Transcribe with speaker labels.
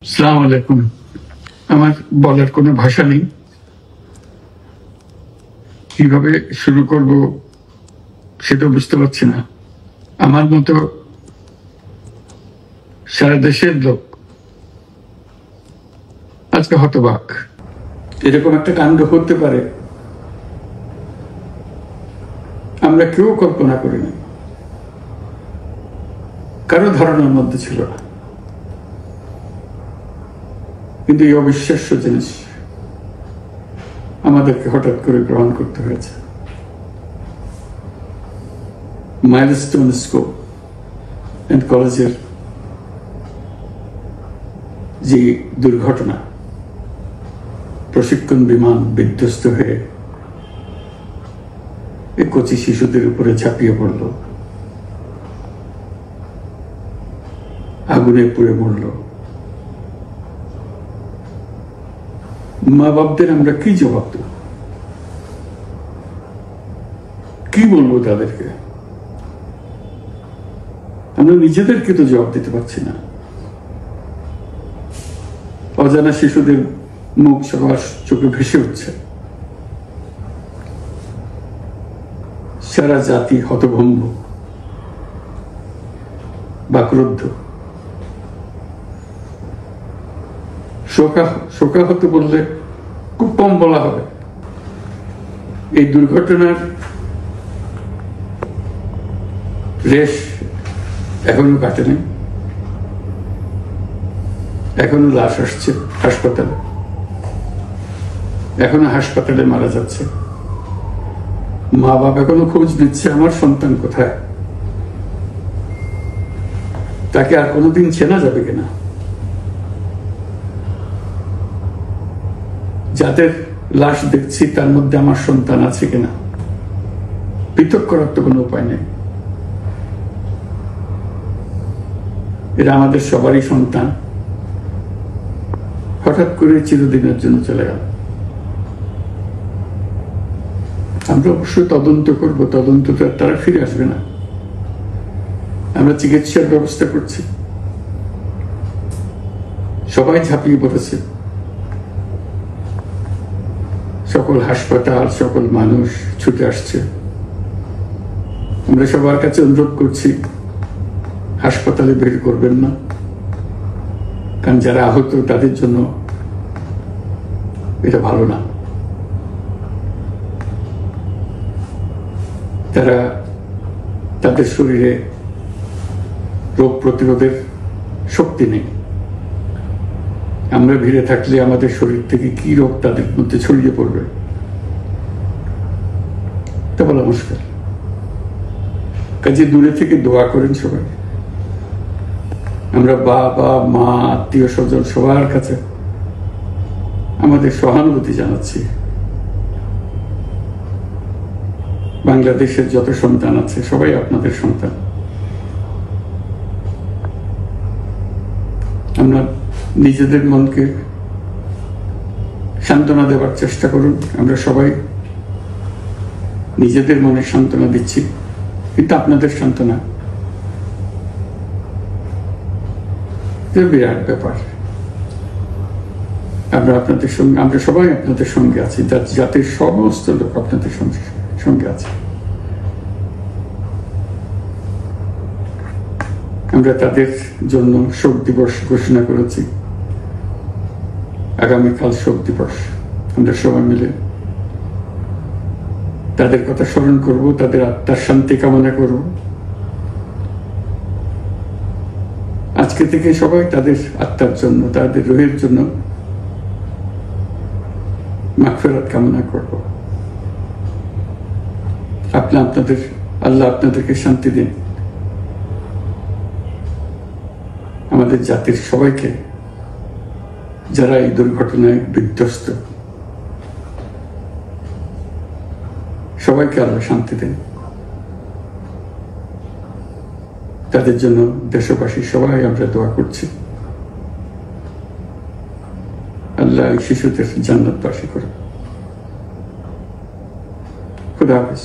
Speaker 1: আসসালামু আলাইকুম। আমার বলার কোনো ভাষা নেই, কিভাবে শুরু করব সেটা বুঝতে পারছি না। আমার মতো সারা দেশের লোক আজকে হতবাক। এরকম একটা কাণ্ড হতে পারে আমরা কেউ কল্পনা করিনি, কারো ধারণার মধ্যে ছিল না। কিন্তু এই অবিশ্বাস্য জিনিস আমাদেরকে হঠাৎ করে গ্রহণ করতে হয়েছে। মাইলস্টোন স্কুল এন্ড কলেজের যে দুর্ঘটনা, প্রশিক্ষণ বিমান বিধ্বস্ত হয়ে এই কচি শিশুদের উপরে ঝাঁপিয়ে পড়ল, আগুনে পুড়ে মরল। মা বাপদের আমরা কি জবাব দেব? কি বলবো তাদেরকে? আমরা নিজেদেরকে তো জবাব দিতে পারছি না। অজানা শিশুদের মুখ সবার চোখে ভেসে উঠছে। সারা জাতি হতভম্ব, বাক্রুদ্ধ, শোকাহত বললে খুব কম বলা হবে। এই দুর্ঘটনার রেশ এখনো কাটেনি। এখনো লাশ আসছে হাসপাতালে, এখনো হাসপাতালে মারা যাচ্ছে। মা বাবা এখনো খোঁজ নিচ্ছে আমার সন্তান কোথায়, তাকে আর কোনোদিন চেনা যাবে কিনা। যাদের লাশ দেখছি তার মধ্যে আমার সন্তান আছে কিনা পৃথক করার তো কোনো উপায় নেই। এরা আমাদের সবারই সন্তান, হঠাৎ করে চিরদিনের জন্য চলে গেল। আমরা অবশ্যই তদন্ত করব, তদন্ত তারা ফিরে আসবে না। আমরা চিকিৎসার ব্যবস্থা করছি, সবাই ঝাঁপিয়ে পড়েছে। সকল হাসপাতাল, সকল মানুষ ছুটে আসছে। আমরা সবার কাছে অনুরোধ করছি, হাসপাতালে ভিড় করবেন না, কারণ যারা আহত তাদের জন্য এটা ভালো না। তারা তাদের শরীরে রোগ প্রতিরোধের শক্তি নেই। আমরা ভিড়ে থাকলে আমাদের শরীর থেকে কি রোগ তাদের মধ্যে ছড়িয়ে পড়বে তা বলা মুশকিল। কাজে দূরে থেকে দোয়া করেন সবাই। আমরা বাবা মা আত্মীয় স্বজন সবার কাছে আমাদের সহানুভূতি জানাচ্ছি। বাংলাদেশের যত সন্তান আছে সবাই আপনাদের সন্তান। আমরা নিজেদের মনকে সান্ত্বনা দেওয়ার চেষ্টা করুন। আমরা সবাই নিজেদের মনে সান্ত্বনা দিচ্ছি, কিন্তু আপনাদের সান্ত্বনা বিরাট ব্যাপার। আমরা সবাই আপনাদের সঙ্গে আছি, জাতির সমস্ত লোক আপনাদের সঙ্গে আছে। আমরা তাদের জন্য শোক দিবস ঘোষণা করেছি। আগামীকাল শোক দিবস, আমরা সবাই মিলে তাদের কথা স্মরণ করব, তাদের আত্মার শান্তি কামনা করব। আজকে থেকে সবাই তাদের আত্মার জন্য, তাদের রুহের জন্য মাগফিরাত কামনা করব। আল্লাহ আপনাদেরকে শান্তি দিন। আমাদের জাতির সবাইকে, যারা এই দুর্ঘটনায় বিধ্বস্ত, সবাইকে আল্লাহ শান্তি দেন। তাদের জন্য দেশবাসী সবাই আমরা দোয়া করছি। আল্লাহ এই শিশুদের জান্নাতবাসী করে। খুদা হাফেজ।